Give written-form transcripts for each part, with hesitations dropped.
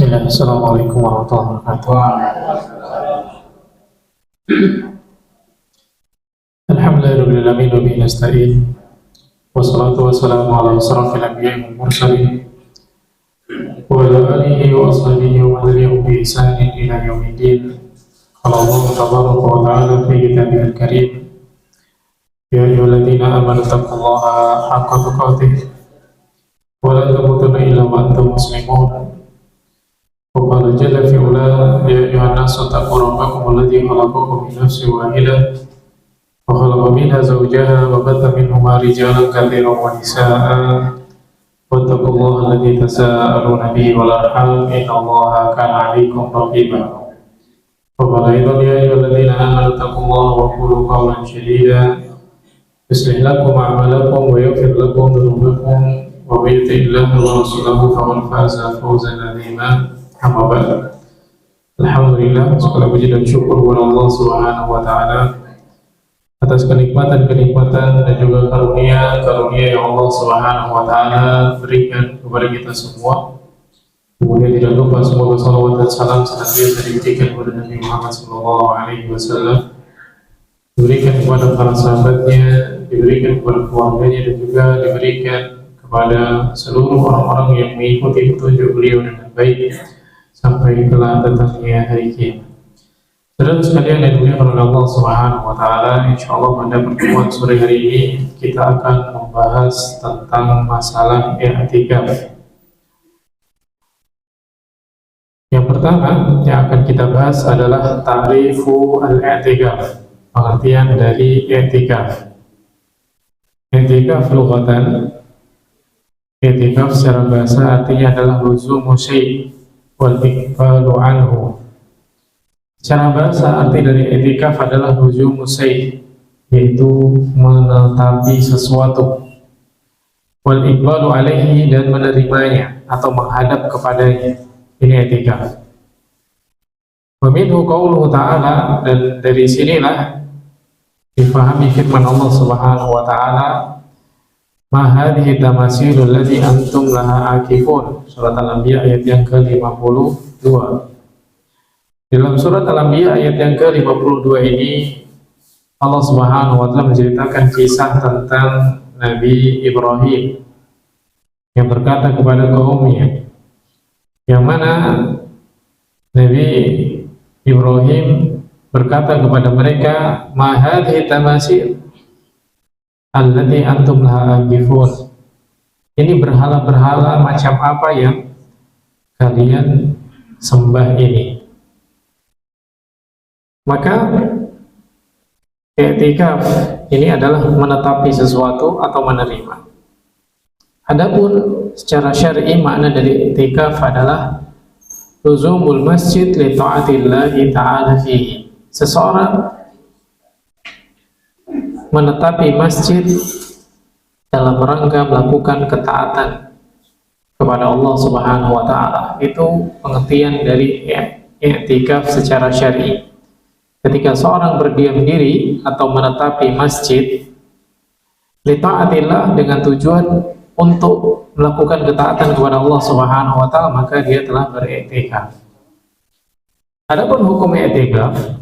Bismillah, Assalamualaikum warahmatullahi wabarakatuh. Alhamdulillahirabbil alamin wa bihi nasta'in. Wassalatu wassalamu ala asyrafil anbiya'i wal mursalin wa ala alihi wa ashabihi wa man tabi'ahum bi ihsanin ila yaumiddin. Qala Allah tabaraka wa ta'ala fi kitabihil karim, ya ayyuhalladzina amanu taqullaha haqqa tuqatih wa la tamutunna illa wa antum muslimun. وقال جل في علاه يا أيها الناس اتقوا ربكم الذي خلقكم من نفس واحدة وخلق منها زوجها وبث منهما رجالا كثيرا ونساء واتقوا الله الذي تساءلون به والأرحام إن الله كان عليكم رقيبا وقال أيضا يا أيها الذين آمنوا اتقوا الله وقولوا قولا سديدا يصلح لكم أعمالكم ويغفر لكم ذنوبكم ومن يطع الله ورسوله فقد فاز فوزا عظيما. Amma ba'd. Alhamdulillah, segala puji dan syukur kepada Allah Subhanahu wa taala atas kenikmatan-kenikmatan dan juga karunia yang Allah Subhanahu wa taala berikan kepada kita semua. Kemudian tidak lupa semoga salawat dan salam senantiasa diberikan kepada Nabi Muhammad sallallahu alaihi wasallam, diberikan kepada para sahabatnya, diberikan kepada keluarganya, dan juga diberikan kepada seluruh orang-orang yang mengikuti petunjuk beliau dengan baik sampai kelak datangnya hari kiamat. Saudara sekalian yang dimuliakan oleh Allah Subhanahu wa taala, insyaallah pada pertemuan sore hari ini kita akan membahas tentang masalah i'tikaf. Yang pertama yang akan kita bahas adalah ta'rifu al-i'tikaf, pengertian dari i'tikaf. I'tikaf lughatan, i'tikaf secara bahasa artinya adalah luzumu syai' wal iqbalu anhu. Secara bahasa arti dari i'tikaf adalah luzumu syai', yaitu menetapi sesuatu, wal iqbalu alaihi, dan menerimanya atau menghadap kepadanya. Ini i'tikaf. Wa minhu qauluhu ta'ala, dan dari sinilah difahami firman Allah Subhanahu wa ta'ala, ma hadhihi tamasilul ladzi antum laha akifun. Surat Al-Anbiya ayat yang ke-52. Dalam surat Al-Anbiya ayat yang ke-52 ini Allah Subhanahu wa taala menceritakan kisah tentang Nabi Ibrahim yang berkata kepada kaumnya, yang mana Nabi Ibrahim berkata kepada mereka, ma hadhihi tamasil allati antum laha akifun. Ini berhala-berhala macam apa yang kalian sembah ini? Maka i'tikaf ini adalah menetapi sesuatu atau menerima. Adapun secara syar'i makna dari i'tikaf adalah luzumul masjid li ta'atillahi ta'ala fihi. Seseorang menetapi masjid dalam rangka melakukan ketaatan kepada Allah Subhanahu wa taala. Itu pengertian dari i'tikaf secara syar'i. Ketika seorang berdiam diri atau menetapi masjid li ta'atillah dengan tujuan untuk melakukan ketaatan kepada Allah Subhanahu wa taala, maka dia telah beriktikaf. Adapun hukum i'tikaf,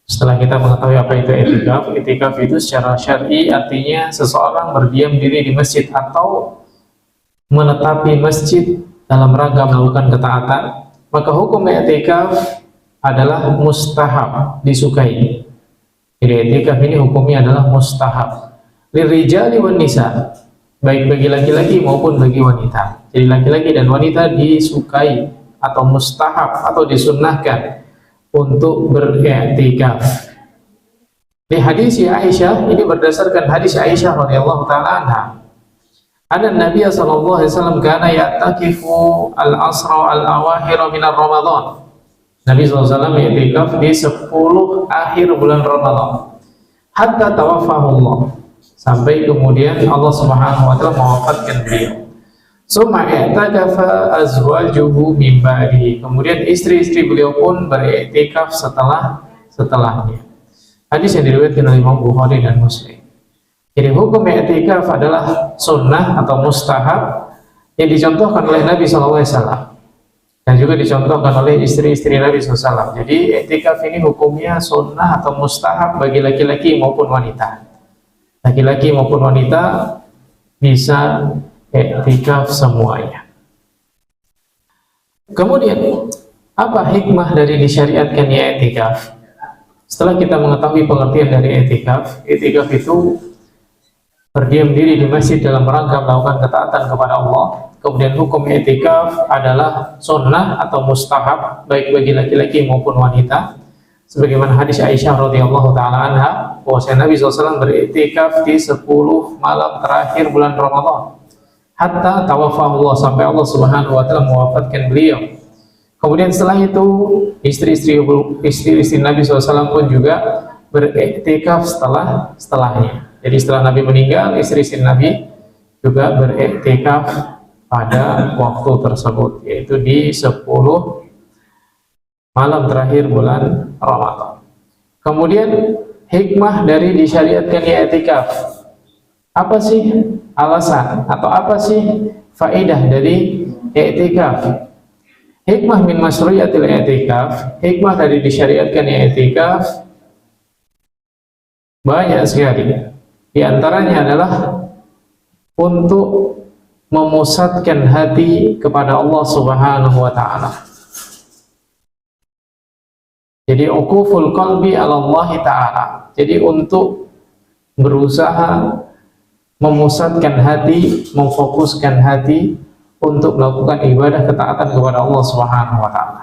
setelah kita mengetahui apa itu i'tikaf, i'tikaf itu secara syar'i artinya seseorang berdiam diri di masjid atau menetapi masjid dalam rangka melakukan ketaatan, maka hukum i'tikaf adalah mustahab, disukai. Jadi i'tikaf ini hukumnya adalah mustahab. Lirijali wan nisa, baik bagi laki-laki maupun bagi wanita. Jadi laki-laki dan wanita disukai atau mustahab atau disunnahkan untuk beriktikaf. Di hadis Aisyah, ini berdasarkan hadis Aisyah radhiyallahu taala anha, ada Nabi sallallahu alaihi wasallam kana ya'takifu al-asra al-awakhir min Ramadan. Nabi sallallahu alaihi wasallam i'tikaf di 10 akhir bulan Ramadan. Hatta tawaffahu Allah, sampai kemudian Allah Subhanahu wa taala mewafatkan beliau. Summa i'takafa azwajuhu min ba'dihi, kemudian istri-istri beliau pun beriktikaf setelahnya. Hadis yang diriwayatkan oleh Imam Bukhari dan Muslim. Jadi hukum i'tikaf adalah sunnah atau mustahab yang dicontohkan oleh Nabi SAW. dan juga dicontohkan oleh istri-istri Nabi SAW. Jadi i'tikaf ini hukumnya sunnah atau mustahab bagi laki-laki maupun wanita. Laki-laki maupun wanita bisa i'tikaf semuanya. Kemudian, apa hikmah dari disyariatkannya i'tikaf? Setelah kita mengetahui pengertian dari i'tikaf, i'tikaf itu berdiam diri di masjid dalam rangka melakukan ketaatan kepada Allah. Kemudian hukum i'tikaf adalah sunnah atau mustahab baik bagi laki-laki maupun wanita. Sebagaimana hadis Aisyah radhiyallahu taala anha, bahwasanya Nabi SAW beriktikaf di 10 malam terakhir bulan Ramadan. Hatta tawafahu Allah, sampai Allah Subhanahu wa taala mewafatkan beliau. Kemudian setelah itu istri-istri Nabi SAW pun juga beriktikaf setelahnya. Jadi setelah Nabi meninggal, istri-istri Nabi juga beriktikaf pada waktu tersebut, yaitu di 10 malam terakhir bulan Ramadan. Kemudian hikmah dari disyariatkannya i'tikaf. Apa sih alasan atau apa sih faedah dari i'tikaf? Hikmah min masyru'iyatil i'tikaf, hikmah dari disyariatkannya i'tikaf banyak sekali. Di antaranya adalah untuk memusatkan hati kepada Allah Subhanahu wa taala. Jadi uquful qalbi ala Allah taala. Jadi untuk berusaha memusatkan hati, memfokuskan hati untuk melakukan ibadah ketaatan kepada Allah Subhanahu wa taala.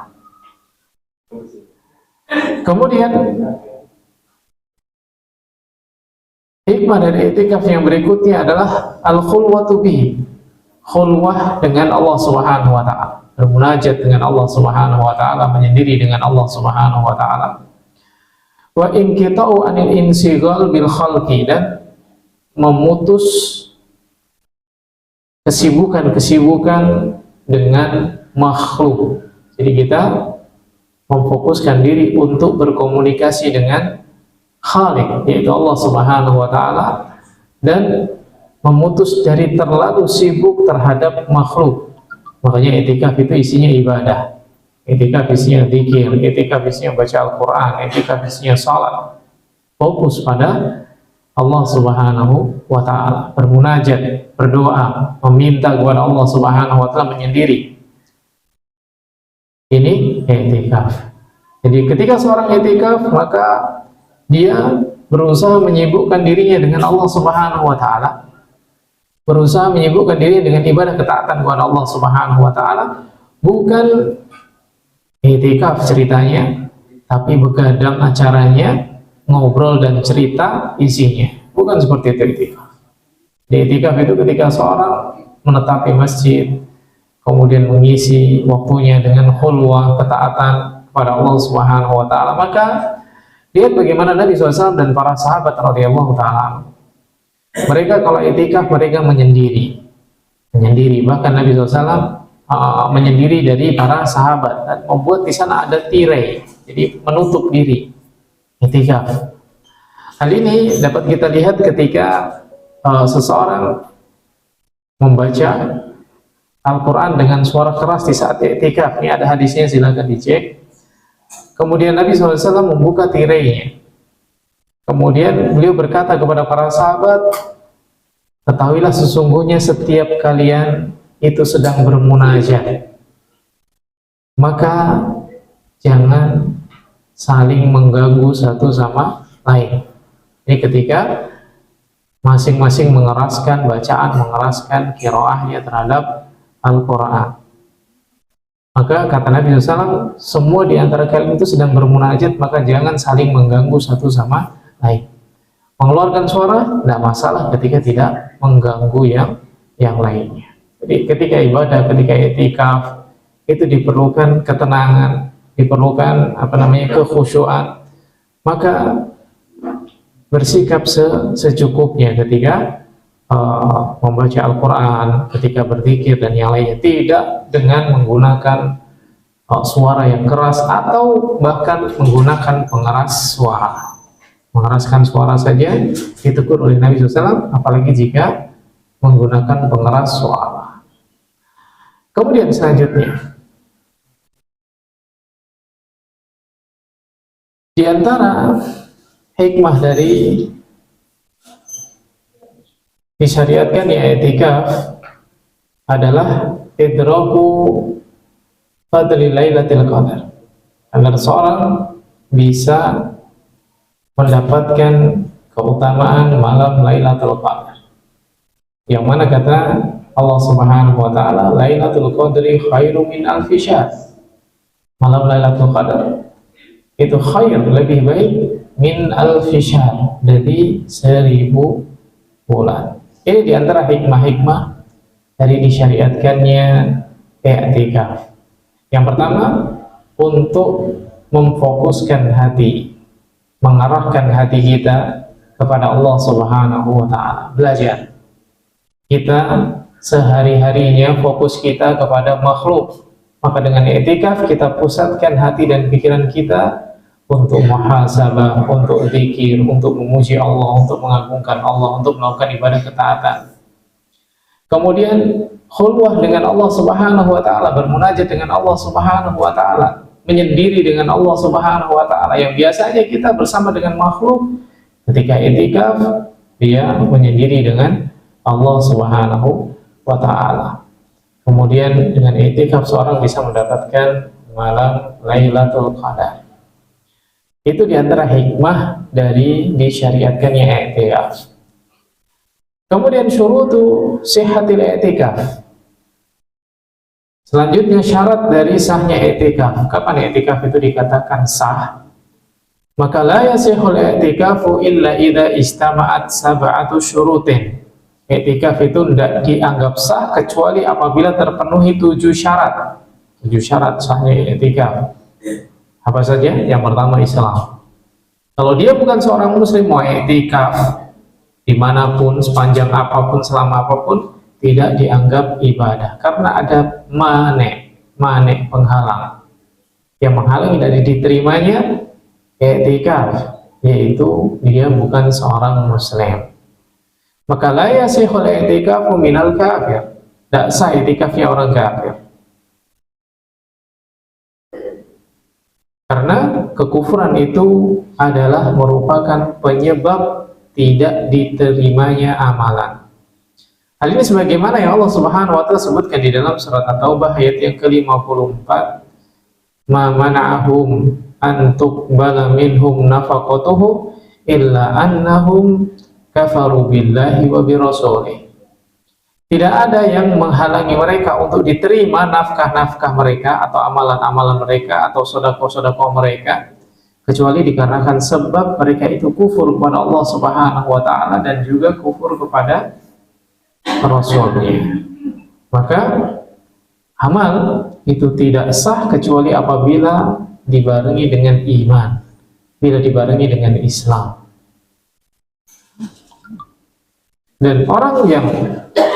Kemudian hikmah dari i'tikaf yang berikutnya adalah al-khulwatu bihi, khulwah dengan Allah Subhanahu wa taala, bermunajat dengan Allah Subhanahu wa taala, menyendiri dengan Allah Subhanahu wa taala. Wa inqita'u anil insighal bil khalqi, dan memutus kesibukan-kesibukan dengan makhluk. Jadi kita memfokuskan diri untuk berkomunikasi dengan Khaliq, yaitu Allah Subhanahu wa taala, dan memutus dari terlalu sibuk terhadap makhluk. Makanya i'tikaf itu isinya ibadah, i'tikaf isinya zikir, i'tikaf isinya baca Al-Quran, i'tikaf isinya salat. Fokus pada Allah Subhanahu wa taala, bermunajat, berdoa, meminta kepada Allah Subhanahu wa taala, menyendiri. Ini i'tikaf. Jadi ketika seorang i'tikaf, maka dia berusaha menyibukkan dirinya dengan Allah Subhanahu wa taala, berusaha menyibukkan diri dengan ibadah ketaatan kepada Allah Subhanahu wa taala, bukan i'tikaf ceritanya, tapi begadang acaranya, ngobrol dan cerita isinya. Bukan seperti itu i'tikaf. Di i'tikaf itu ketika seorang menetapi masjid, kemudian mengisi waktunya dengan khulwah, ketaatan kepada Allah Subhanahu wa taala, maka lihat bagaimana Nabi SAW dan para sahabat radhiyallahu taala. Mereka kalau i'tikaf mereka menyendiri. Bahkan Nabi SAW menyendiri dari para sahabat dan membuat di sana ada tirai, jadi menutup diri i'tikaf. Hal ini dapat kita lihat ketika seseorang membaca Al-Quran dengan suara keras di saat i'tikaf. Ini ada hadisnya, silakan dicek. Kemudian Nabi SAW membuka tirainya. Kemudian beliau berkata kepada para sahabat, ketahuilah sesungguhnya setiap kalian itu sedang bermunajat, maka jangan saling mengganggu satu sama lain. Ini ketika masing-masing mengeraskan bacaan, mengeraskan qiraahnya terhadap Al-Quran. Maka kata Nabi SAW, semua di antara kalian itu sedang bermunajat, maka jangan saling mengganggu satu sama lain. Mengeluarkan suara tidak masalah ketika tidak mengganggu yang lainnya. Jadi ketika ibadah, ketika i'tikaf, itu diperlukan ketenangan, diperlukan kekhusyuan. Maka bersikap secukupnya ketika membaca Al-Quran, ketika berzikir dan yang lainnya, tidak dengan menggunakan suara yang keras atau bahkan menggunakan pengeras suara. Mengeraskan suara saja ditegur oleh Nabi SAW, apalagi jika menggunakan pengeras suara. Kemudian selanjutnya, di antara hikmah dari disyariatkannya i'tikaf adalah idraku fadli lailatul qadar, agar seorang bisa mendapatkan keutamaan malam Lailatul Qadar, yang mana kata Allah Subhanahu wa taala, Lailatul Qadri khairum min alfi syahr. Malam Lailatul Qadar itu khair, lebih baik min alfi syahr, dari 1000 bulan. Ini diantara hikmah-hikmah dari disyariatkannya i'tikaf. Yang pertama, untuk memfokuskan hati, mengarahkan hati kita kepada Allah Subhanahu wa taala. Belajar. Kita sehari-harinya fokus kita kepada makhluk. Maka dengan i'tikaf kita pusatkan hati dan pikiran kita untuk muhasabah, untuk zikir, untuk memuji Allah, untuk mengagungkan Allah, untuk melakukan ibadah ketaatan. Kemudian khulwah dengan Allah Subhanahu wa taala, bermunajat dengan Allah Subhanahu wa taala, menyendiri dengan Allah Subhanahu wa taala, yang biasanya kita bersama dengan makhluk. Ketika i'tikaf, dia menyendiri dengan Allah Subhanahu wa taala. Kemudian dengan i'tikaf seorang bisa mendapatkan malam Lailatul Qadar. Itu diantara hikmah dari disyariatkannya i'tikaf. Kemudian syurutu sihhatil i'tikaf. Selanjutnya syarat dari sahnya i'tikaf. Kapan i'tikaf itu dikatakan sah? Maka la yasihul i'tikafu illa idza istama'at sab'atu syurutin. I'tikaf itu tidak dianggap sah kecuali apabila terpenuhi 7 syarat. 7 syarat sahnya i'tikaf. Apa saja? Yang pertama, Islam. Kalau dia bukan seorang muslim, mau i'tikaf dimanapun, sepanjang apapun, selama apapun, tidak dianggap ibadah, karena ada mane penghalang yang menghalangi dari diterimanya i'tikaf, yaitu dia bukan seorang muslim. Maka la yasihul i'tikafu minal kafir, tidak sah i'tikafnya orang kafir, karena kekufuran itu adalah merupakan penyebab tidak diterimanya amalan. Hal ini sebagaimana yang Allah Subhanahu wa taala sebutkan di dalam surat At-Taubah ayat yang ke-54, ma mana'ahum an tuqbala minhum nafaqatuhum illa annahum kafaru billahi wa birasulih. Tidak ada yang menghalangi mereka untuk diterima nafkah-nafkah mereka atau amalan-amalan mereka atau sedekah-sedekah mereka, kecuali dikarenakan sebab mereka itu kufur kepada Allah Subhanahu wa taala dan juga kufur kepada Rasulnya. Maka amal itu tidak sah kecuali apabila dibarengi dengan iman, bila dibarengi dengan Islam. Dan orang yang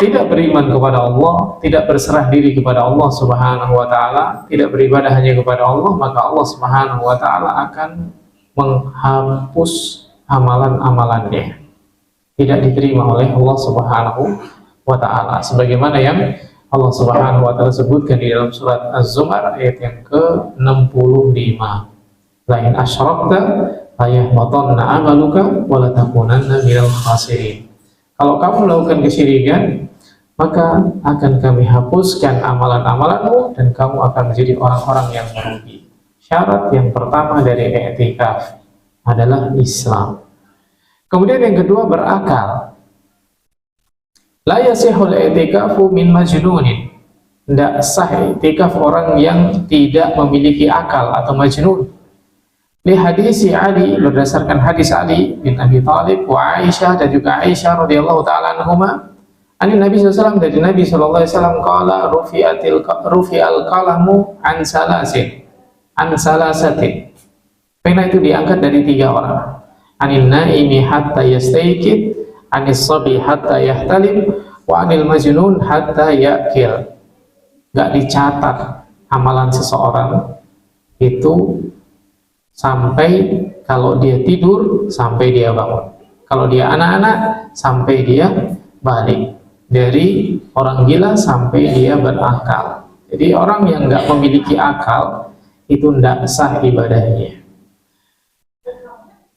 tidak beriman kepada Allah, tidak berserah diri kepada Allah Subhanahu wa taala, tidak beribadah hanya kepada Allah, maka Allah Subhanahu wa taala akan menghapus amalan-amalannya, tidak diterima oleh Allah Subhanahu wa ta'ala, sebagaimana yang Allah Subhanahu wa ta'ala sebutkan di dalam surat Az-Zumar ayat yang ke-65, la in asyrakta la yahbatanna amaluka wa la takunanna minal khasirin. Kalau kamu melakukan kesyirikan, maka akan kami hapuskan amalan-amalanmu dan kamu akan menjadi orang-orang yang merugi. Syarat yang pertama dari i'tikaf adalah Islam. Kemudian yang kedua, berakal. La yasihul i'tikafu min majnunin. Tidak sah i'tikaf orang yang tidak memiliki akal atau majnun. Li hadisi Ali, berdasarkan hadis Ali bin Abi Thalib wa Aisyah, dan juga Aisyah radhiyallahu taala anhuma, ani Nabi SAW, dari Nabi sallallahu alaihi wasallam, qala rufi'al qalamu an salasatin. Pena itu diangkat dari 3 orang. Anin naimi hatta yastayqid, anis sabi hatta yahtalim, wa anil majnun hatta yakil. Gak dicatat amalan seseorang itu sampai kalau dia tidur sampai dia bangun, kalau dia anak-anak sampai dia balik, dari orang gila sampai dia berakal. Jadi orang yang nggak memiliki akal itu tidak sah ibadahnya.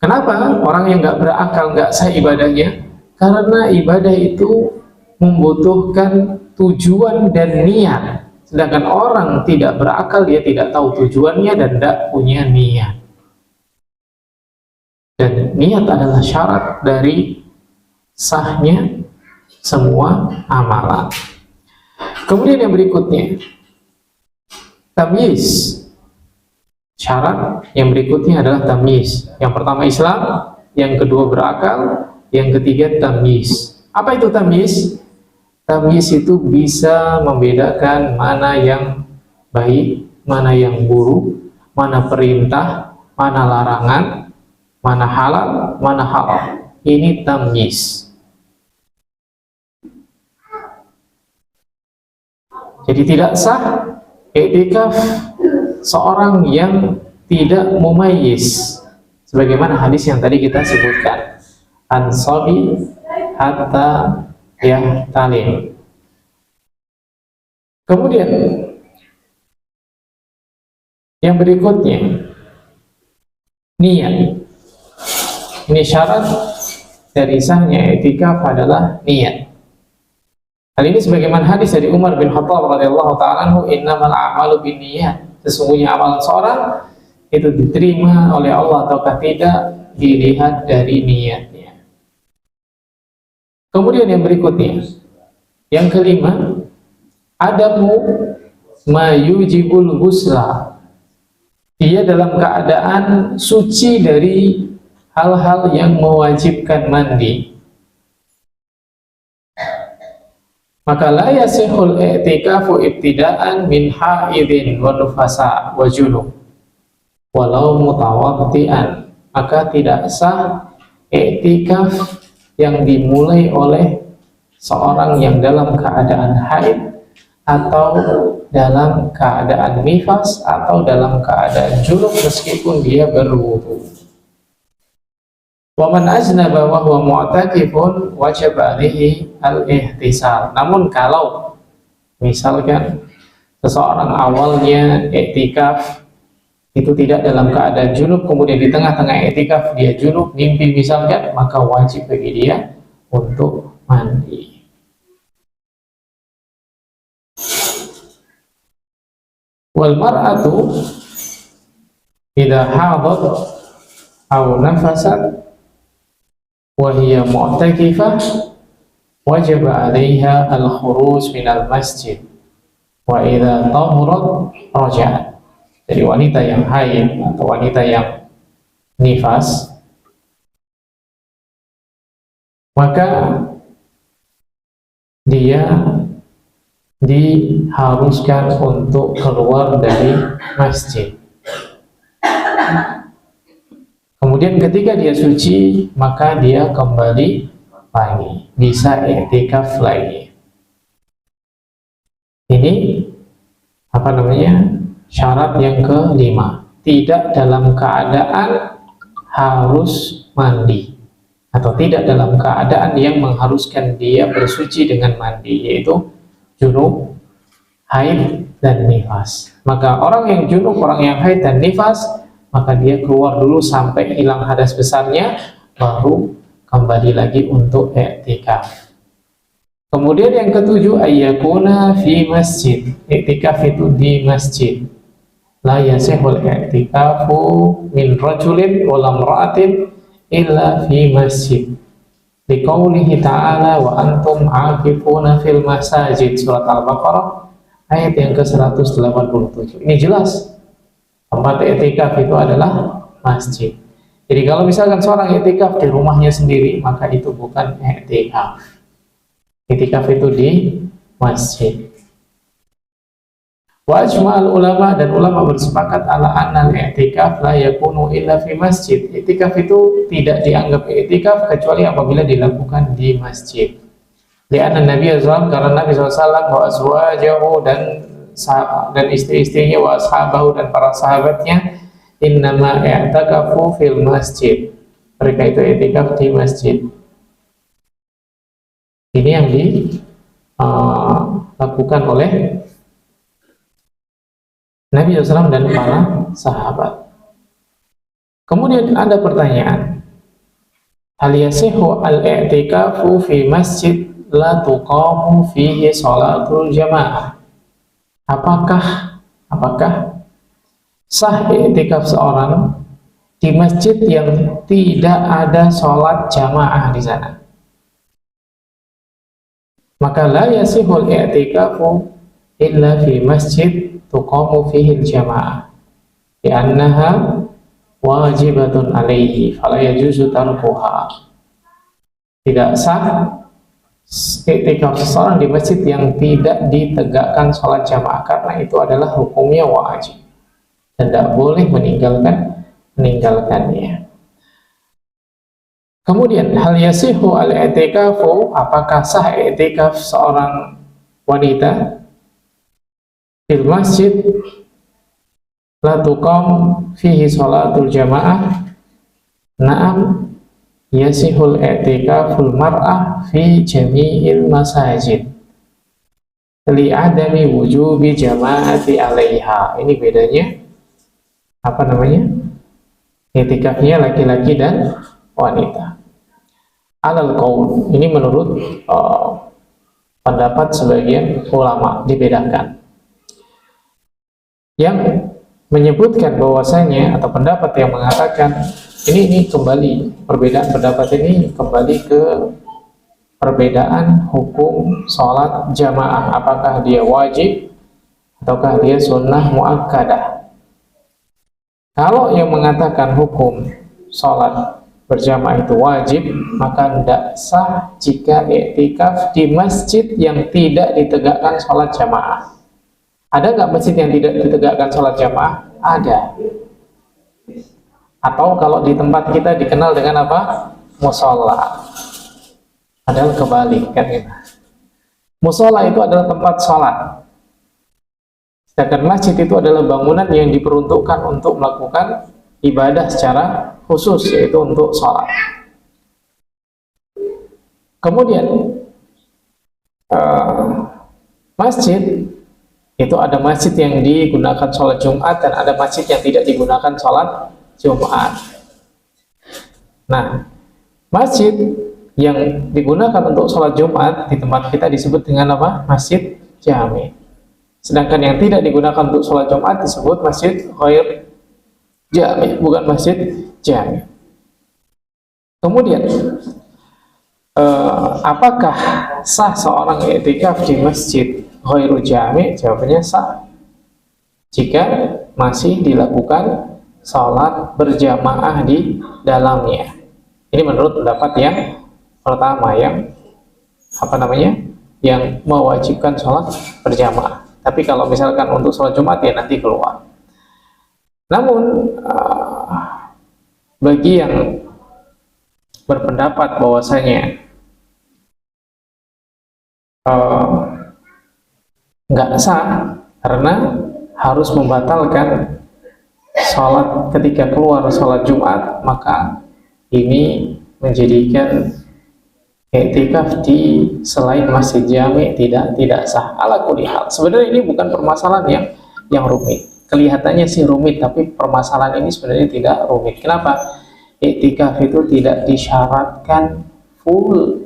Kenapa orang yang nggak berakal nggak sah ibadahnya? Karena ibadah itu membutuhkan tujuan dan niat. Sedangkan orang tidak berakal, dia tidak tahu tujuannya dan tidak punya niat. Dan niat adalah syarat dari sahnya semua amalan. Kemudian yang berikutnya, tamyiz. Syarat yang berikutnya adalah tamyiz. Yang pertama Islam, yang kedua berakal, yang ketiga tamyiz. Apa itu tamyiz? Tamyiz itu bisa membedakan mana yang baik, mana yang buruk, mana perintah, mana larangan, mana halal, mana haram. Ini tamyiz. Jadi tidak sah iktikaf seorang yang tidak mumayyiz, sebagaimana hadis yang tadi kita sebutkan, ansabi hatta yahtalim. Kemudian yang berikutnya, niat. Ini syarat dari sahnya iktikaf adalah niat. Hal ini sebagaimana hadis dari Umar bin Khattab radhiyallahu ta'ala anhu, innamal a'malu binniyat. Sesungguhnya amalan seorang itu diterima oleh Allah ataukah tidak dilihat dari niatnya. Kemudian yang berikutnya, yang kelima, adamu mayujibul husla. Dia dalam keadaan suci dari hal-hal yang mewajibkan mandi. Maka la yasihul i'tikafu ibtida'an min haidin wa nufasa wa junub walau mutawaddi'an. Maka tidak sah i'tikaf yang dimulai oleh seorang yang dalam keadaan haid atau dalam keadaan nifas atau dalam keadaan junub meskipun dia berwudu. Wa man aznaba wa huwa mu'takifun wajib alaihi al-ihtisal. Namun kalau misalkan seseorang awalnya iktikaf itu tidak dalam keadaan junub, kemudian di tengah-tengah iktikaf dia junub, mimpi misalkan, maka wajib bagi dia untuk mandi. Wal mar'atu idza hadat aw nafasat wa hiya mu'takifah wajib 'alaiha al-khuruj minal masjid wa idza tahurat raja'at. Jadi wanita yang haid atau wanita yang nifas, maka dia diharuskan untuk keluar dari masjid. Kemudian ketika dia suci, maka dia kembali lagi, bisa i'tikaf lagi. Ini apa namanya? Syarat yang kelima, tidak dalam keadaan harus mandi atau tidak dalam keadaan yang mengharuskan dia bersuci dengan mandi, yaitu junub, haid, dan nifas. Maka orang yang junub, orang yang haid dan nifas, maka dia keluar dulu sampai hilang hadas besarnya, baru kembali lagi untuk i'tikaf. Kemudian yang ketujuh, ayyakuna fi masjid. I'tikaf itu di masjid. La yasihul i'tikafu min rajulin wala imra'atin illa fi masjid. Liqaulihi ta'ala wa antum 'akifuna fil masajid, surat Al-Baqarah ayat yang ke-187. Ini jelas tempat i'tikaf itu adalah masjid. Jadi kalau misalkan seorang i'tikaf di rumahnya sendiri, maka itu bukan i'tikaf. I'tikaf itu di masjid. Wa ajma'al ulama, dan ulama bersepakat ala annal i'tikaf la yakunu illa fi masjid. I'tikaf itu tidak dianggap i'tikaf kecuali apabila dilakukan di masjid. Li'anna Nabi SAW, karena Nabi SAW wa azwajahu dan istri-istrinya wa ashabahu dan para sahabatnya innama i'takafu fil masjid. Mereka itu i'tikaf di masjid. Ini yang dilakukan oleh Nabi SAW dan para sahabat. Kemudian ada pertanyaan, hal yasihu al-i'tikafu fi masjid la tuqamu fihi sholatul jamaah. Apakah sah i'tikaf seorang di masjid yang tidak ada sholat jamaah di sana? Maka la yasihul i'tikafu illa fi masjid tuqamu fihi jamaah li'annaha wajibatun alaihi fala yajuzu tarkuha. Tidak sah i'tikaf seseorang di masjid yang tidak ditegakkan sholat jamaah karena itu adalah hukumnya wajib dan tidak boleh meninggalkannya. Kemudian hal yasihu al-i'tikafu, apakah sah i'tikaf seorang wanita fil masjid la tuqam fihi sholatul jamaah? Na'am yasihul i'tikaful mar'ah fi jami'il masajid li adami wujubi jama'ati alaiha. Ini bedanya i'tikafnya laki-laki dan wanita. Alal qaul, ini menurut pendapat sebagian ulama dibedakan. Yang menyebutkan bahwasanya atau pendapat yang mengatakan ini kembali perbedaan pendapat ini kembali ke perbedaan hukum sholat jamaah, apakah dia wajib ataukah dia sunnah muakkadah. Kalau yang mengatakan hukum sholat berjamaah itu wajib, maka tidak sah jika i'tikaf di masjid yang tidak ditegakkan sholat jamaah. Ada nggak masjid yang tidak ditegakkan sholat jamaah? Ada. Atau kalau di tempat kita dikenal dengan apa? Musola. Adalah kebalik kan kita. Musola itu adalah tempat sholat. Sedangkan masjid itu adalah bangunan yang diperuntukkan untuk melakukan ibadah secara khusus, yaitu untuk sholat. Kemudian masjid itu ada masjid yang digunakan sholat Jumat dan ada masjid yang tidak digunakan sholat Jumat. Nah, masjid yang digunakan untuk sholat Jumat di tempat kita disebut dengan apa? Masjid jami. Sedangkan yang tidak digunakan untuk sholat Jumat disebut masjid ghair jami, bukan masjid jami. Kemudian apakah sah seorang i'tikaf di masjid ghairu jami? Jawabannya sah jika masih dilakukan sholat berjamaah di dalamnya. Ini menurut pendapat yang pertama, yang yang mewajibkan sholat berjamaah. Tapi kalau misalkan untuk sholat Jumat ya nanti keluar. Namun bagi yang berpendapat bahwasanya nggak sah karena harus membatalkan sholat ketika keluar sholat Jumat, maka ini menjadikan i'tikaf di selain masjid jami tidak sah. Ala kulli hal, sebenarnya ini bukan permasalahan yang rumit. Kelihatannya sih rumit, tapi permasalahan ini sebenarnya tidak rumit. Kenapa? I'tikaf itu tidak disyaratkan full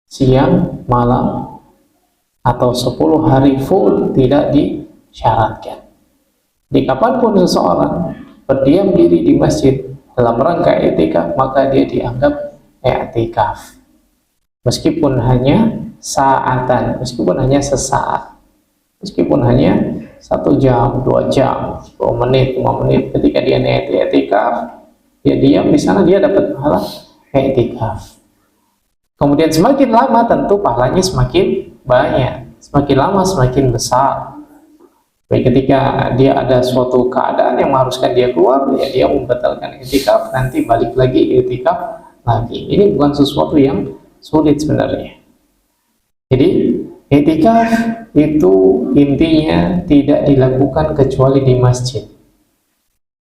siang malam atau 10 hari full, tidak disyaratkan. Di kapanpun seseorang berdiam diri di masjid dalam rangka i'tikaf, maka dia dianggap i'tikaf, meskipun hanya saatan, meskipun hanya sesaat, meskipun hanya 1 jam, 2 jam, 10 menit, 5 menit. Ketika dia i'tikaf, dia diam di sana, dia dapat pahala i'tikaf. Kemudian semakin lama tentu pahalanya semakin banyak, semakin lama semakin besar. Baik, ketika dia ada suatu keadaan yang mengharuskan dia keluar, ya dia membatalkan i'tikaf, nanti balik lagi i'tikaf lagi. Ini bukan sesuatu yang sulit sebenarnya. Jadi i'tikaf itu intinya tidak dilakukan kecuali di masjid.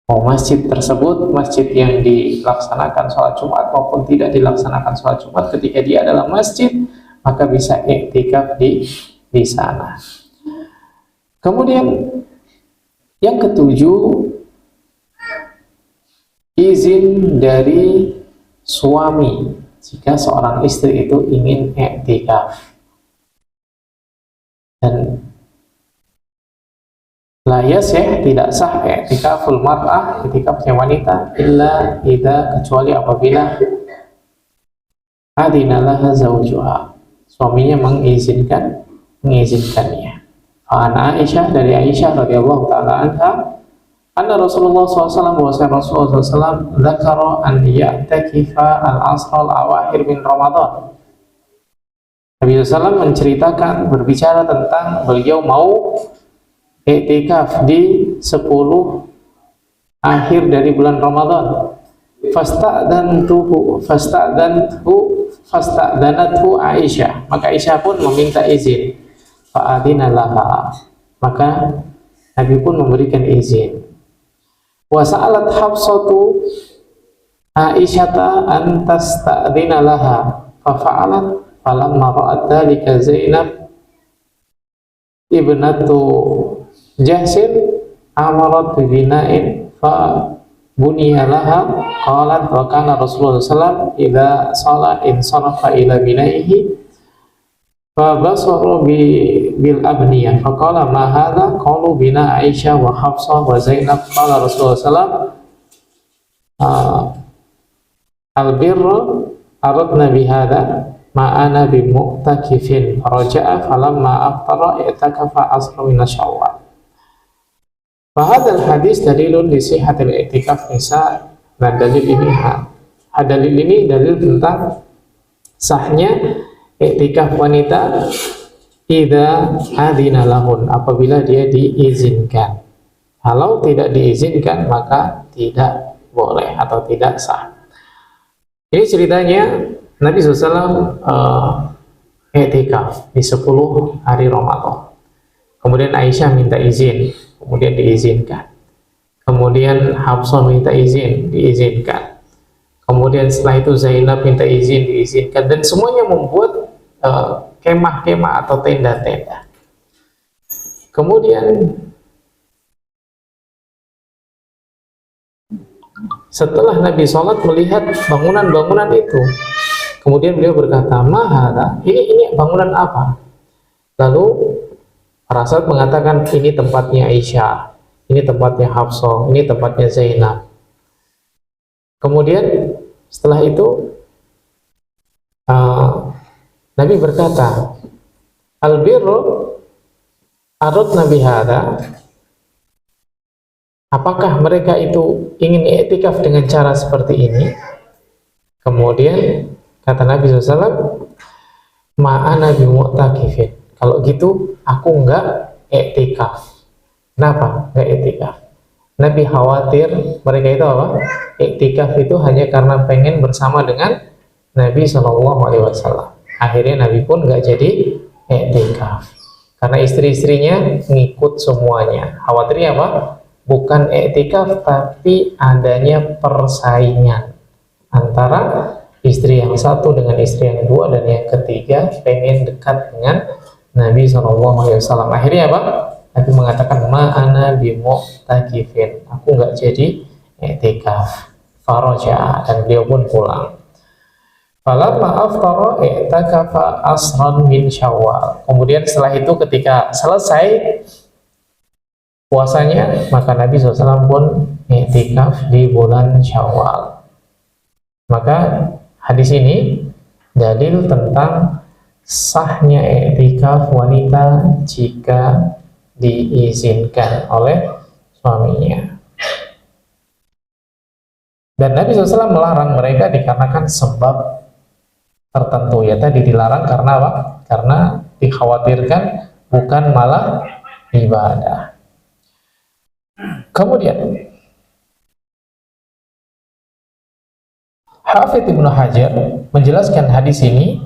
Masjid tersebut masjid yang dilaksanakan sholat Jumat maupun tidak dilaksanakan sholat Jumat, ketika dia adalah masjid maka bisa i'tikaf di sana. Kemudian yang ketujuh, izin dari suami jika seorang istri itu ingin i'tikaf. Dan la yasih, tidak sah i'tikaful mar'ah, i'tikafnya wanita, illa idza, kecuali apabila adina laha zawjuha, suaminya mengizinkannya. Fa'an Aisyah, dari Aisyah radhiyallahu taala anha, anna Rasulullah SAW, bahwasanya Rasulullah SAW dzakara an ya'takifa al-asr al-awakhir min Ramadan. Nabi SAW menceritakan, berbicara tentang beliau mau i'tikaf di 10 akhir dari bulan Ramadan. Fasta'danathu Aisyah, maka Aisyah pun meminta izin. Fa'adina laha, maka Nabi pun memberikan izin. Wa sa'alat Hafsatu Aisyata an tasta'dina laha fa fa'alat, falamma ra'at dzalika Zainab ibnatu Jahsin amarat bina'in fa buniya laha, qalat wa kana Rasulullah sallallahu idza sala insarafa ila bina'ihi fa basaru bil abniyah fa qala ma hadha, qalu bina Aisyah wa Hafsah wa Zainab. Qala Rasulullah sallallahu al birra aradna bihadha ma ana bi mu'takifin, faraja'a falamma aftara i'takafa asra min Syawal. Fahadal hadis dalilun li sihhatil i'tikaf nisa. Nah, dalil ini dalil tentang sahnya i'tikaf wanita idza adzina lahun, apabila dia diizinkan. Kalau tidak diizinkan maka tidak boleh atau tidak sah. Ini ceritanya Nabi SAW i'tikaf di 10 hari Ramadan. Kemudian Aisyah minta izin, kemudian diizinkan. Kemudian Hafsah minta izin, diizinkan. Kemudian setelah itu Zainab minta izin, diizinkan. Dan semuanya membuat kemah-kemah atau tenda-tenda. Kemudian setelah Nabi sholat melihat bangunan-bangunan itu, kemudian beliau berkata, "Mahada, ini bangunan apa?" Lalu para sahabat mengatakan, ini tempatnya Aisyah, ini tempatnya Hafsah, ini tempatnya Zainab. Kemudian setelah itu Nabi berkata, "Al-birru aradna bihadza." Apakah mereka itu ingin i'tikaf dengan cara seperti ini? Kemudian kata Nabi SAW, "Ma'ana bimu'takifin." Kalau gitu, aku enggak i'tikaf. Kenapa enggak i'tikaf? Nabi khawatir mereka itu apa? I'tikaf itu hanya karena pengen bersama dengan Nabi SAW. Akhirnya Nabi pun enggak jadi i'tikaf. Karena istri-istrinya ngikut semuanya. Khawatirnya apa? Bukan i'tikaf, tapi adanya persaingan antara istri yang satu dengan istri yang dua, dan yang ketiga pengen dekat dengan Nabi SAW. Akhirnya apa? Nabi mengatakan, "Ma'ana bimu'takifin." Aku nggak jadi i'tikaf. Faraja, dan beliau pun pulang. Falamma aftara i'takafa asran min Syawal. Kemudian setelah itu ketika selesai puasanya, maka Nabi SAW pun i'tikaf di bulan Syawal. Maka hadis ini dalil tentang sahnya i'tikaf wanita jika diizinkan oleh suaminya. Dan Nabi SAW melarang mereka dikarenakan sebab tertentu. Ya, tadi dilarang karena apa? Karena dikhawatirkan bukan malah ibadah. Kemudian Hafidz Ibnu Hajar menjelaskan hadis ini,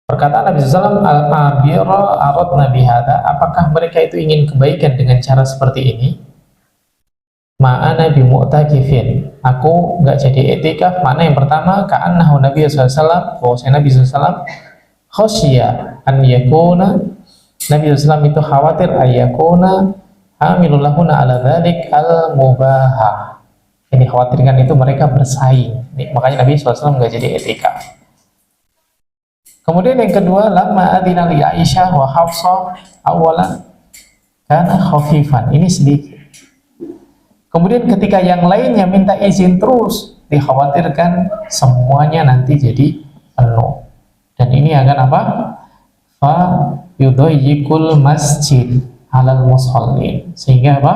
perkataan Nabi SAW, "Al-abira aradna bihadza." Apakah mereka itu ingin kebaikan dengan cara seperti ini? Ma'ana bimu'takifin. Aku nggak jadi i'tikaf. Mana yang pertama, ka'annahu Nabi SAW, bahwasanya Nabi SAW khosya an yakuna, Nabi SAW itu khawatir ayakuna amilul lahuna ala dzalik al-mubahah, Yang dikhawatirkan itu mereka bersaing. Makanya Nabi SAW nggak jadi i'tikaf. Kemudian yang kedua, lama adina li Aisyah wa Hafsah awalan karena khafifan. Ini sedikit. Kemudian ketika yang lainnya minta izin terus, dikhawatirkan semuanya nanti jadi penuh. Dan ini akan apa? Fa yudayyikul masjid alal musallin. Sehingga apa?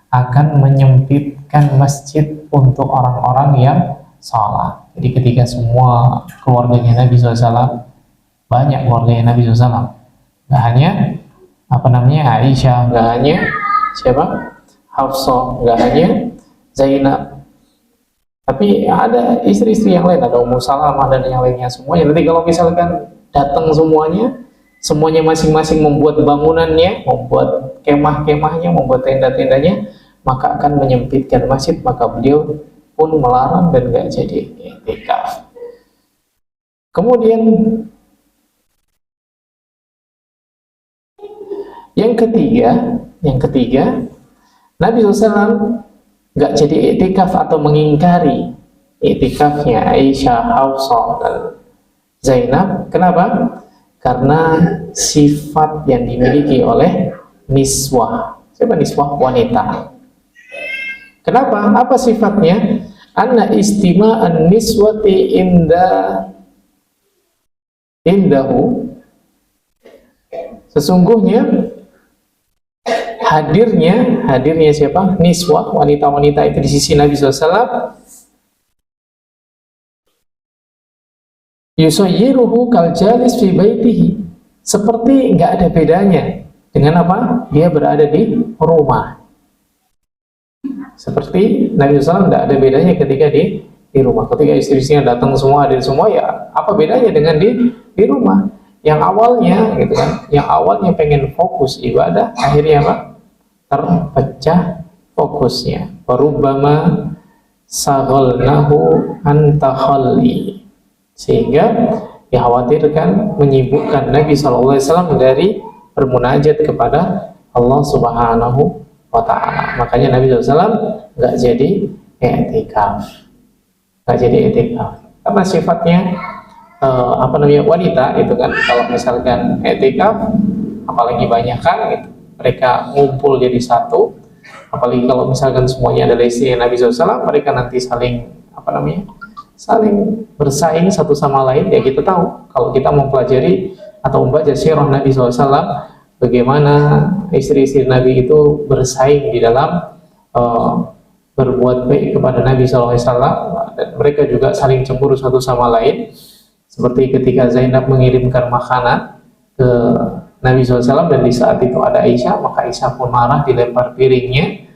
Akan menyempitkan masjid untuk orang-orang yang salat. Jadi ketika semua keluarganya Nabi SAW, banyak keluarganya Nabi SAW, nggak hanya Aisyah, nggak hanya siapa? Hafsah, nggak hanya Zainab, tapi ada istri-istri yang lain, ada Ummu Salamah dan yang lainnya semuanya. Nanti kalau misalkan datang semuanya masing-masing membuat bangunannya, membuat kemah-kemahnya, membuat tenda-tendanya, maka akan menyempitkan masjid. Maka beliau pun melarang dan nggak jadi i'tikaf. Kemudian yang ketiga, Nabi SAW nggak jadi i'tikaf atau mengingkari i'tikafnya Aisyah, Hafsah, dan Zainab. Kenapa? Karena sifat yang dimiliki oleh niswah. Siapa niswah? Wanita. Kenapa? Apa sifatnya? Anna istima'an niswati indahu. Sesungguhnya hadirnya siapa? Niswah, wanita-wanita itu di sisi Nabi SAW, yusayyiruhu kal jalis fi baitihi, seperti nggak ada bedanya dengan apa? Dia berada di rumah. Seperti Nabi SAW nggak ada bedanya ketika di rumah. Ketika istri-istrinya datang semua, hadir semua, ya apa bedanya dengan di rumah? Yang awalnya gitu kan, yang awalnya pengen fokus ibadah, akhirnya apa? Terpecah fokusnya. Warubbama saghalnahu an takhalli, sehingga dikhawatirkan menyibukkan Nabi SAW dari bermunajat kepada Allah Subhanahu wa Ta'ala. Makanya Nabi SAW nggak jadi i'tikaf, karena sifatnya wanita itu kan. Kalau misalkan i'tikaf, apalagi banyak kan gitu, mereka ngumpul jadi satu, apalagi kalau misalkan semuanya adalah istri Nabi SAW, mereka nanti saling bersaing satu sama lain. Ya kita tahu, kalau kita mempelajari atau membaca sirah Nabi SAW, bagaimana istri-istri Nabi itu bersaing di dalam berbuat baik kepada Nabi SAW, dan mereka juga saling cemburu satu sama lain. Seperti ketika Zainab mengirimkan makanan ke Nabi SAW, dan di saat itu ada Aisyah, maka Aisyah pun marah, dilempar piringnya.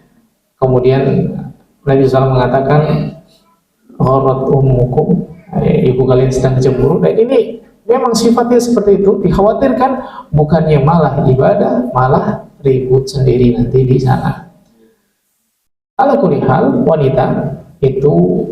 Kemudian Nabi SAW mengatakan, gharat ummukum, ibu kalian sedang cemburu. Dan ini memang sifatnya seperti itu. Dikhawatirkan bukannya malah ibadah, malah ribut sendiri nanti di sana. Ala kulli hal, wanita itu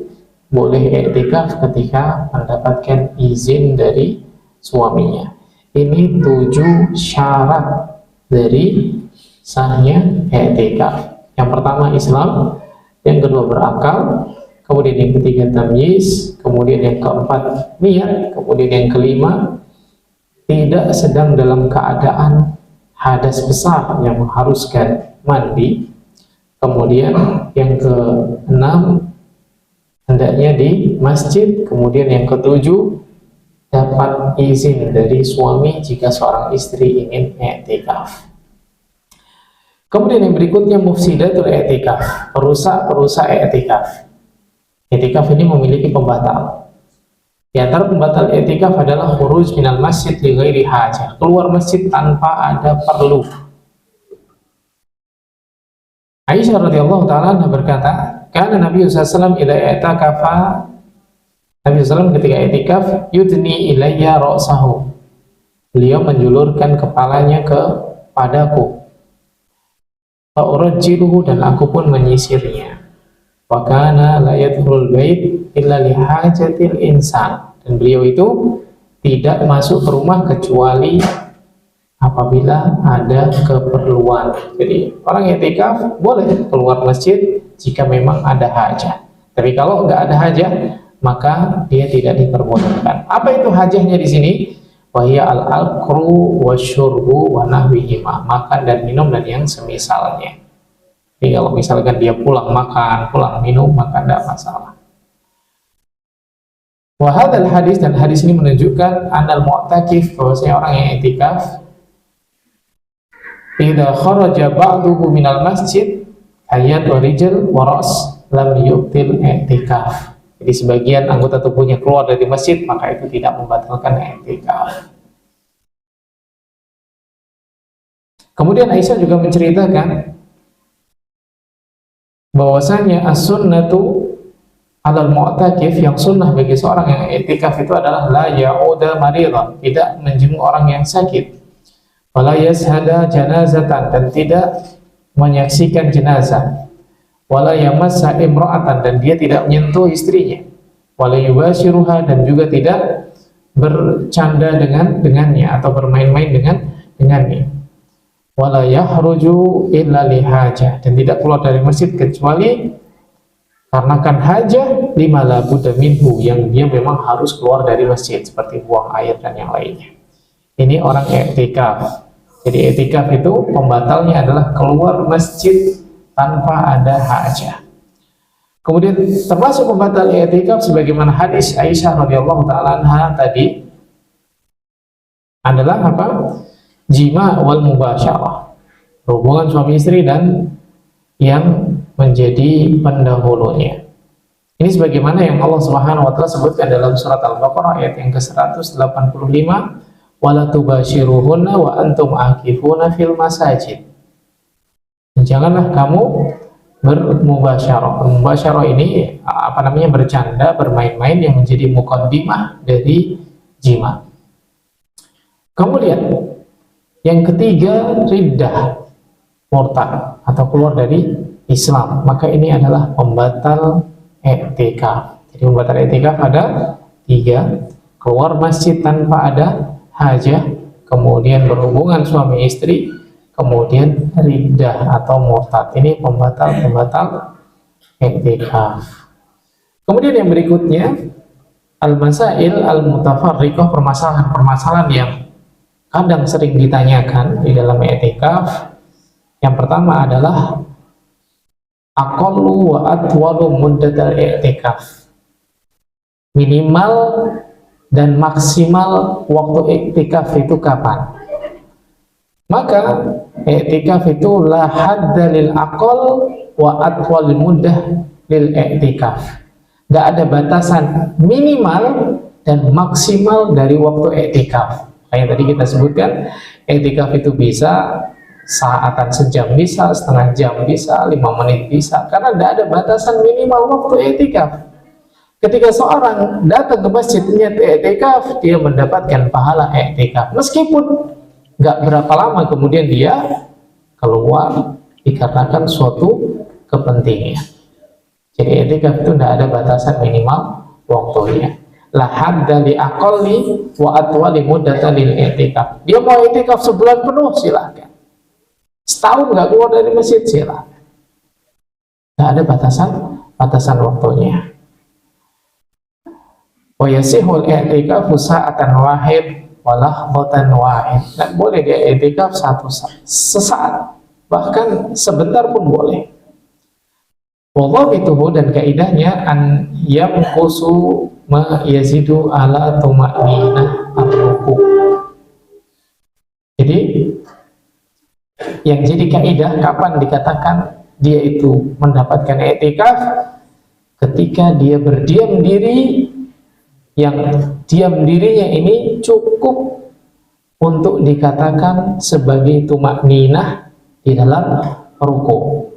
boleh i'tikaf ketika mendapatkan izin dari suaminya. Ini 7 syarat dari sahnya i'tikaf. Yang pertama Islam, yang kedua berakal, kemudian yang ketiga tamyiz, kemudian yang keempat niat, kemudian yang kelima tidak sedang dalam keadaan hadas besar yang mengharuskan mandi, kemudian yang keenam hendaknya di masjid, kemudian yang ketujuh dapat izin dari suami jika seorang istri ingin i'tikaf. Kemudian yang berikutnya mufsidatul i'tikaf, perusak i'tikaf. I'tikaf ini memiliki pembatal. Di antara pembatal i'tikaf adalah khuruj minal masjid li ghairi hajah, keluar masjid tanpa ada perlu. Aisyah radhiyallahu taala berkata, karena Nabi SAW idza i'takafa, Nabi SAW ketika i'tikaf, yudni ilayya ra'sahu, beliau menjulurkan kepalanya kepadaku, fa urajjiluhu, dan aku pun menyisirnya. Wa kana la yadkhulul bait illa li hajatil insan, dan beliau itu tidak masuk ke rumah kecuali apabila ada keperluan. Jadi orang i'tikaf boleh keluar masjid jika memang ada hajat. Tapi kalau nggak ada hajat, maka dia tidak diperbolehkan. Apa itu hajatnya di sini? Wahya al-akru wasyurbu wa nahwihima, makan dan minum dan yang semisalnya. Jadi kalau misalkan dia pulang makan, pulang minum, maka tidak masalah. Wahadal hadis, dan hadis ini menunjukkan anal mu'takif, bahwasanya orang yang i'tikaf idza kharaja ba'duhu minal masjid ayat wa rijal wa ras lam yu'til i'tikaf. Jadi sebagian anggota tubuhnya keluar dari masjid, maka itu tidak membatalkan i'tikaf. Kemudian Aisyah juga menceritakan bahwasanya as-sunnatu alal mu'takif, yang sunnah bagi seorang yang i'tikaf itu adalah la ya'uda maridan, tidak menjenguk orang yang sakit, wala yashhada janazatan, dan tidak menyaksikan jenazah, wala yamassa imra'atan, dan dia tidak menyentuh istrinya, wala yubashiruha, dan juga tidak bercanda dengannya atau bermain-main dengannya, wala yahruju illa lihajah, dan tidak keluar dari masjid kecuali karena kan hajah lima la budda minhu, yang dia memang harus keluar dari masjid seperti buang air dan yang lainnya. Ini orang i'tikaf. Jadi i'tikaf itu pembatalnya adalah keluar masjid tanpa ada hajah. Kemudian termasuk pembatal i'tikaf sebagaimana hadis Aisyah radhiyallahu taala anha tadi adalah apa? Jima wal mubasyarah, hubungan suami istri dan yang menjadi pendahulunya. Ini sebagaimana yang Allah Subhanahu wa taala sebutkan dalam surat Al-Baqarah ayat yang ke-185, wala tubashiruhunna wa antum aakifuna fil masajid. Janganlah kamu bermubasyarah. Mubasyarah ini bercanda, bermain-main, yang menjadi muqaddimah dari jima. Kemudian yang ketiga, riddah, murtad atau keluar dari Islam, maka ini adalah pembatal i'tikaf. Jadi pembatal i'tikaf ada tiga: keluar masjid tanpa ada hajah, kemudian berhubungan suami istri, kemudian riddah atau murtad. Ini pembatal i'tikaf. Kemudian yang berikutnya, al-masail al-mutafarriqah, permasalahan-permasalahan yang kadang sering ditanyakan di dalam i'tikaf. Yang pertama adalah aqallu wa atwalu muddatal i'tikaf, minimal dan maksimal waktu i'tikaf itu kapan. Maka i'tikaf itu la hadda lil aqal wa atwal muddah lil i'tikaf. Tidak ada batasan minimal dan maksimal dari waktu i'tikaf. Kayak tadi kita sebutkan, i'tikaf itu bisa saatan, sejam bisa, setengah jam bisa, 5 menit bisa, karena tidak ada batasan minimal waktu i'tikaf. Ketika seorang datang ke masjid niat i'tikaf, dia mendapatkan pahala i'tikaf, meskipun nggak berapa lama kemudian dia keluar dikarenakan suatu kepentingan. Jadi i'tikaf itu tidak ada batasan minimal waktunya. La hadda li aqalli wa atwali muddatan lil i'tikaf. Dia mau i'tikaf sebulan penuh, silakan. Setahun nggak keluar dari masjid, silakan. Nggak ada batasan waktunya. Wa yasihul i'tikafu sa'atan wahid wa lahbatan wahid. Dan boleh dia i'tikaf sesaat, bahkan sebentar pun boleh. Wadhabituhu, dan kaidahnya an yamqusu ma yazidu ala tuma'ninah ar-ruku'. Jadi yang jadi kaidah kapan dikatakan dia itu mendapatkan i'tikaf, ketika dia berdiam diri, yang diam dirinya ini cukup untuk dikatakan sebagai tuma'ninah di dalam ruku'.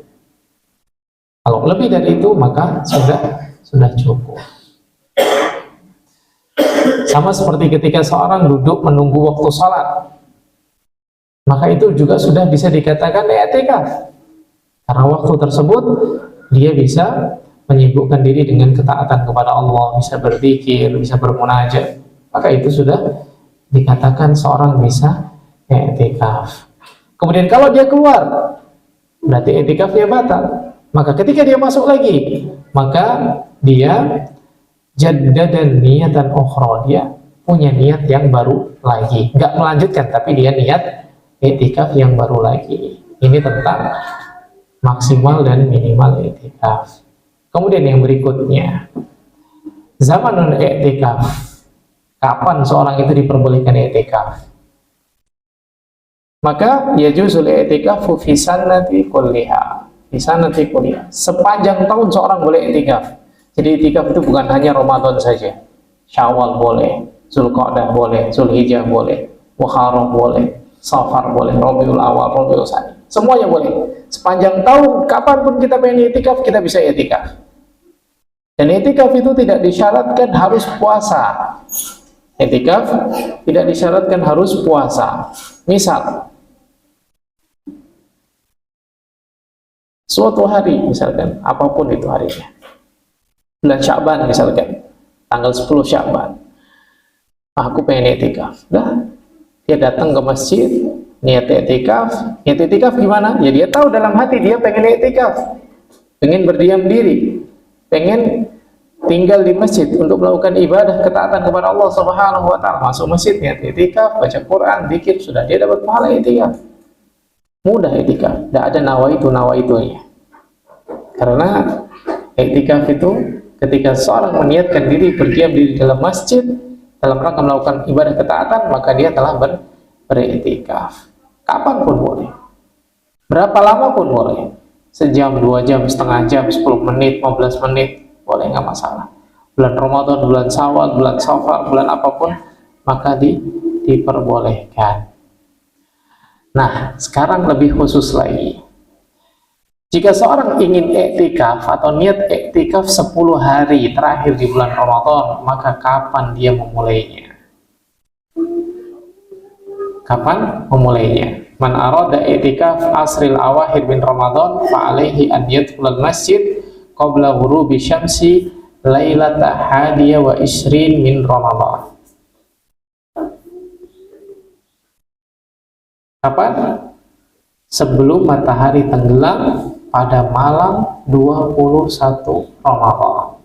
Kalau lebih dari itu maka sudah cukup. Sama seperti ketika seorang duduk menunggu waktu sholat, maka itu juga sudah bisa dikatakan i'tikaf, karena waktu tersebut dia bisa menyibukkan diri dengan ketaatan kepada Allah, bisa berzikir, bisa bermunajat, maka itu sudah dikatakan seorang bisa i'tikaf. Kemudian kalau dia keluar, berarti i'tikafnya batal. Maka ketika dia masuk lagi, maka dia jaddadan niyatan ukhra, dia punya niat yang baru lagi, nggak melanjutkan, tapi dia niat i'tikaf yang baru lagi. Ini tentang maksimal dan minimal i'tikaf. Kemudian yang berikutnya, zamanul i'tikaf. Kapan seorang itu diperbolehkan i'tikaf? Maka yajuzul i'tikafu fi sanati kulliha. Fi sanati kulliha. Sepanjang tahun seorang boleh i'tikaf. Jadi i'tikaf itu bukan hanya Ramadan saja. Syawal boleh, Zulqa'dah boleh, Zulhijjah boleh, Muharram boleh, Safar boleh, Rabiul Awal, Rabiul Tsani. Semuanya boleh. Sepanjang tahun, kapanpun kita pengen i'tikaf, kita bisa i'tikaf. Dan i'tikaf itu tidak disyaratkan harus puasa. I'tikaf tidak disyaratkan harus puasa. Misal, suatu hari misalkan, apapun itu harinya, bulan Sya'ban misalkan, tanggal 10 Sya'ban, aku pengen i'tikaf. Nah, dia datang ke masjid, niat i'tikaf. Niat i'tikaf gimana? Ya dia tahu dalam hati dia pengen i'tikaf, pengen berdiam diri, pengen tinggal di masjid untuk melakukan ibadah ketaatan kepada Allah Subhanahu wa taala. Masuk masjid, niat i'tikaf, baca Quran, zikir, sudah dia dapat pahala i'tikaf. Mudah i'tikaf, tidak ada nawaitunya. Karena i'tikaf itu ketika seorang meniatkan diri berdiam diri dalam masjid dalam rangka melakukan ibadah ketaatan, maka dia telah beriktikaf. Kapanpun boleh, berapa lama pun boleh, sejam, 2 jam, setengah jam, 10 menit, 15 menit, boleh, nggak masalah. Bulan Ramadan, bulan Syawal, bulan Safar, bulan apapun, maka diperbolehkan. Nah, sekarang lebih khusus lagi. Jika seorang ingin i'tikaf atau niat i'tikaf 10 hari terakhir di bulan Ramadan, maka kapan dia memulainya? Kapan memulainya? Man arada i'tikaf asril awakhir min Ramadan fa'alaihi an yadkhulal masjid qabla ghurubi syamsi lailata hadiya wa isrin min Ramadan. Kapan? Sebelum matahari tenggelam pada malam 21 Ramadan.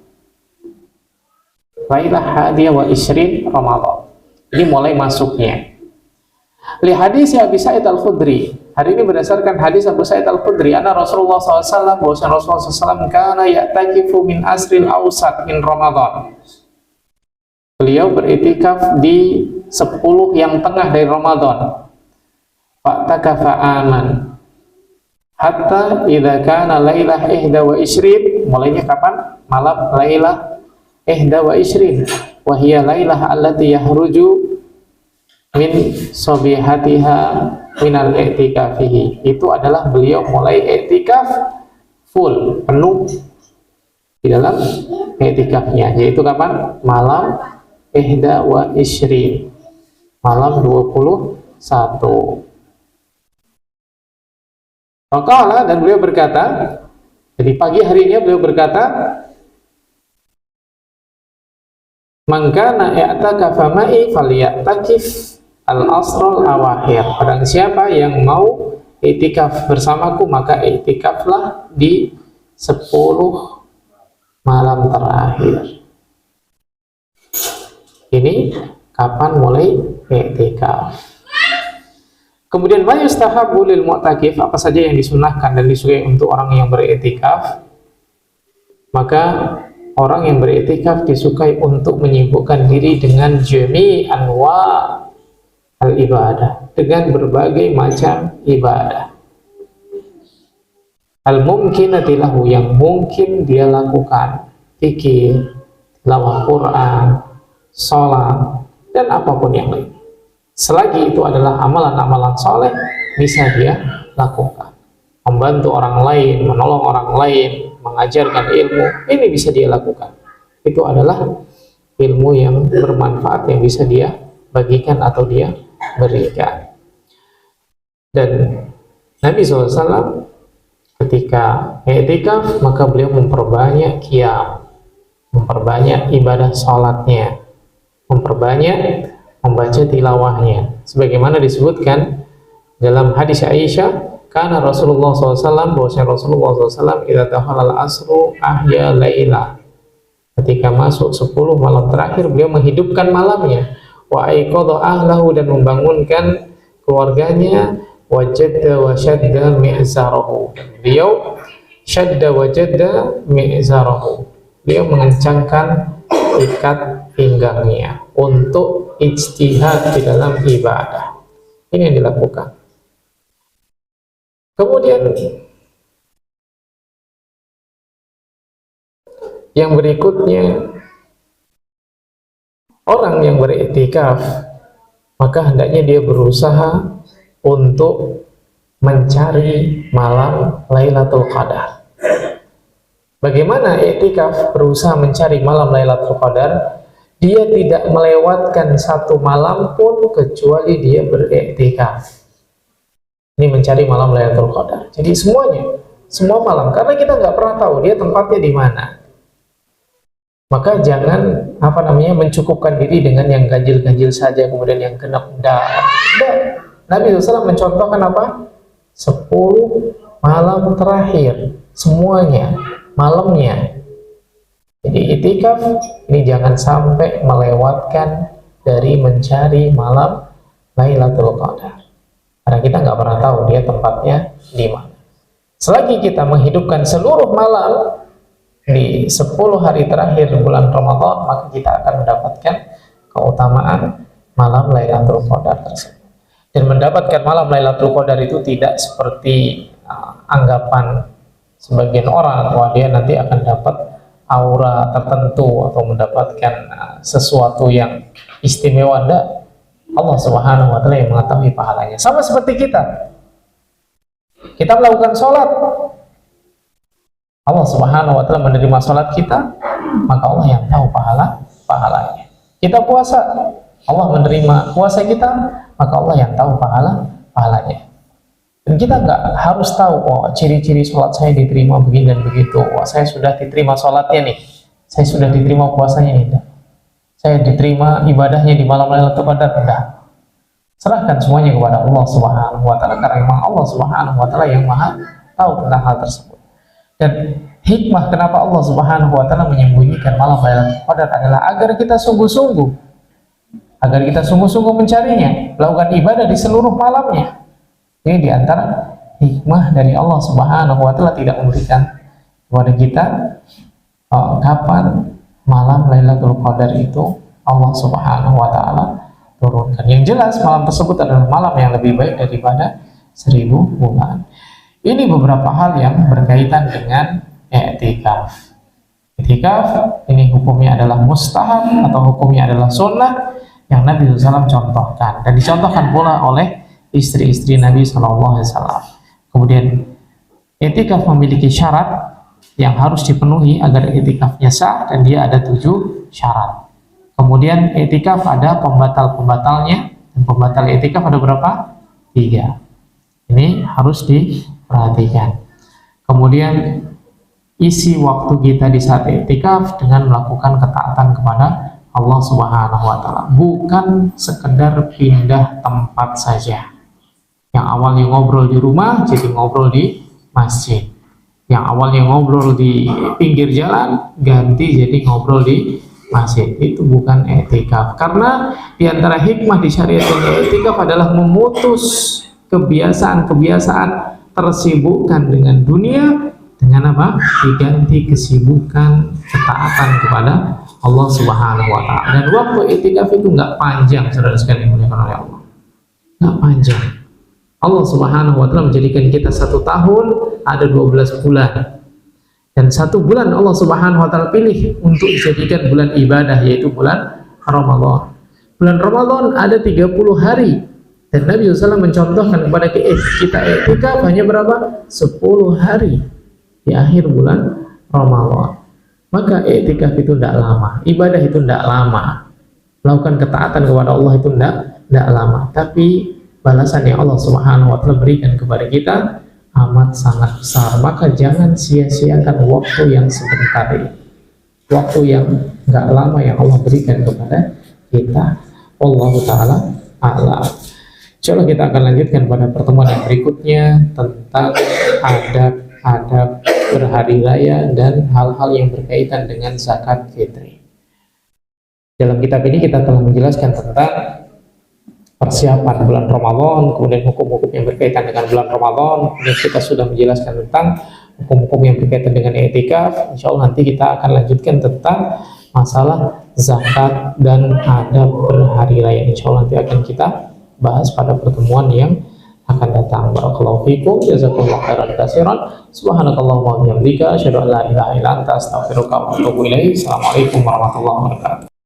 Lailah hadiya wa isrin Ramadan. Ini mulai masuknya. Li hadis Abi Sa'id Al-Khudri. Hari ini berdasarkan hadis Abu Sa'id Al-Khudri, anna Rasulullah SAW, bahwasanya Rasulullah SAW kana ya'takifu min asril awsat min Ramadan. Beliau beriktikaf di 10 yang tengah dari Ramadan. Fa'takafa aman hatta idza kana lailah 21, mulainya kapan? Malam lailah 21, wa hiya lailah allati yahruju min sabihatiha minal i'tikafihi. Itu adalah beliau mulai i'tikaf full, penuh di dalam i'tikafnya, yaitu kapan? Malam 21, malam 21. Maka dan beliau berkata, jadi pagi harinya beliau berkata, man kana i'takafa ma'i falya'takif al-asrul awakhir. Barang siapa yang mau i'tikaf bersamaku, maka i'tikaflah di 10 malam terakhir. Ini kapan mulai i'tikaf. Kemudian ma yustahabbu lil mu'takif, apa saja yang disunahkan dan disukai untuk orang yang beriktikaf. Maka orang yang beriktikaf disukai untuk menyibukkan diri dengan jami' anwa al-ibadah, dengan berbagai macam ibadah. Al-mumkinati lahu, yang mungkin dia lakukan, fikir, tilawah Quran, sholat, dan apapun yang lain. Selagi itu adalah amalan-amalan soleh, bisa dia lakukan. Membantu orang lain, menolong orang lain, mengajarkan ilmu, ini bisa dia lakukan. Itu adalah ilmu yang bermanfaat yang bisa dia bagikan atau dia berikan. Dan Nabi SAW ketika i'tikaf, maka beliau memperbanyak qiyam, memperbanyak ibadah sholatnya, memperbanyak membaca tilawahnya, sebagaimana disebutkan dalam hadis Aisyah, karena Rasulullah SAW, bahwasanya Rasulullah SAW idza dakhala al-asru ahya laila, ketika masuk 10 malam terakhir beliau menghidupkan malamnya, wa aiqadha ahlahu, dan membangunkan keluarganya, wajadda wa syadda mi'zarahu, beliau syadda wa jadda mi'zarahu, beliau mengencangkan ikat pinggangnya untuk ijtihad di dalam ibadah. Ini yang dilakukan. Kemudian yang berikutnya, orang yang beriktikaf maka hendaknya dia berusaha untuk mencari malam Lailatul Qadar. Bagaimana iktikaf berusaha mencari malam Lailatul Qadar? Dia tidak melewatkan satu malam pun kecuali dia beriktikaf. Ini mencari malam Lailatul Qadar. Jadi semuanya, semua malam, karena kita nggak pernah tahu dia tempatnya di mana. Maka jangan mencukupkan diri dengan yang ganjil-ganjil saja, kemudian yang genap. Nabi SAW mencontohkan apa? 10 malam terakhir, semuanya malamnya. Jadi itikaf ini jangan sampai melewatkan dari mencari malam Lailatul Qadar, karena kita nggak pernah tahu dia tempatnya di mana. Selagi kita menghidupkan seluruh malam di 10 hari terakhir bulan Ramadan, maka kita akan mendapatkan keutamaan malam Lailatul Qadar tersebut. Dan mendapatkan malam Lailatul Qadar itu tidak seperti anggapan sebagian orang, wah dia nanti akan dapat aura tertentu atau mendapatkan sesuatu yang istimewa. Allah Subhanahu wa Ta'ala yang mengetahui pahalanya. Sama seperti kita melakukan sholat, Allah Subhanahu wa Ta'ala menerima sholat kita, maka Allah yang tahu pahalanya. Kita puasa, Allah menerima puasa kita, maka Allah yang tahu pahalanya. Dan kita nggak harus tahu, ciri-ciri sholat saya diterima begini dan begitu. Saya sudah diterima sholatnya nih, saya sudah diterima puasanya nih, saya diterima ibadahnya di malam Lailatul Qadar. Serahkan semuanya kepada Allah Subhanahu wa Ta'ala, karena memang Allah Subhanahu wa Ta'ala yang maha tahu tentang hal tersebut. Dan hikmah kenapa Allah Subhanahu wa Ta'ala menyembunyikan malam Lailatul Qadar adalah agar kita sungguh-sungguh mencarinya, melakukan ibadah di seluruh malamnya. Ini diantara hikmah dari Allah Subhanahu wa Ta'ala tidak memberikan kepada kita kapan malam Lailatul Qadar itu Allah Subhanahu wa Ta'ala turunkan. Yang jelas malam tersebut adalah malam yang lebih baik daripada 1000 bulan. Ini beberapa hal yang berkaitan dengan i'tikaf. I'tikaf ini hukumnya adalah mustahab atau hukumnya adalah sunnah yang Nabi SAW contohkan, dan dicontohkan pula oleh istri-istri Nabi SAW. Kemudian i'tikaf memiliki syarat yang harus dipenuhi agar i'tikafnya sah, dan dia ada 7 syarat. Kemudian i'tikaf ada pembatal-pembatalnya, dan pembatal i'tikaf ada berapa? 3. Ini harus diperhatikan. Kemudian isi waktu kita di saat i'tikaf dengan melakukan ketaatan kepada Allah Subhanahu wa Ta'ala, bukan sekedar pindah tempat saja. Yang awalnya ngobrol di rumah jadi ngobrol di masjid, yang awalnya ngobrol di pinggir jalan ganti jadi ngobrol di masjid. Itu bukan i'tikaf, karena diantara hikmah disyariatkan i'tikaf adalah memutus kebiasaan-kebiasaan tersibukkan dengan dunia dengan apa? Diganti kesibukan ketaatan kepada Allah Subhanahu wa Ta'ala. Dan waktu i'tikaf itu nggak panjang, saudara sekalian dimuliakan oleh Allah, nggak panjang. Allah Subhanahu wa Ta'ala menjadikan kita 1 tahun ada 12 bulan, dan 1 bulan Allah Subhanahu wa Ta'ala pilih untuk dijadikan bulan ibadah, yaitu bulan Ramadan. Bulan Ramadan ada 30 hari, dan Nabi SAW mencontohkan kepada kita i'tikaf hanya berapa? 10 hari di akhir bulan Ramadan. Maka i'tikaf itu tidak lama, ibadah itu tidak lama, melakukan ketaatan kepada Allah itu tidak lama, tapi balasan yang Allah Subhanahu wa Ta'ala berikan kepada kita amat sangat besar. Maka jangan sia-siakan waktu yang sebentar ini, waktu yang nggak lama yang Allah berikan kepada kita. Allah Ta'ala a'lam. Insya Allah kita akan lanjutkan pada pertemuan yang berikutnya tentang adab-adab berhari raya dan hal-hal yang berkaitan dengan zakat fitri. Dalam kitab ini kita telah menjelaskan tentang persiapan bulan Ramadan, kemudian hukum-hukum yang berkaitan dengan bulan Ramadan, kemudian kita sudah menjelaskan tentang hukum-hukum yang berkaitan dengan i'tikaf. Insya Allah nanti kita akan lanjutkan tentang masalah zakat dan adab berhari raya. Insya Allah nanti akan kita bahas pada pertemuan yang akan datang. Barakallahu fikum, jazakumullahu khairan katsiran. Subhanakallahumma wa bihamdika, asyhadu an la ilaha illa anta, astaghfiruka wa atubu ilaik. Assalamualaikum warahmatullahi wabarakatuh.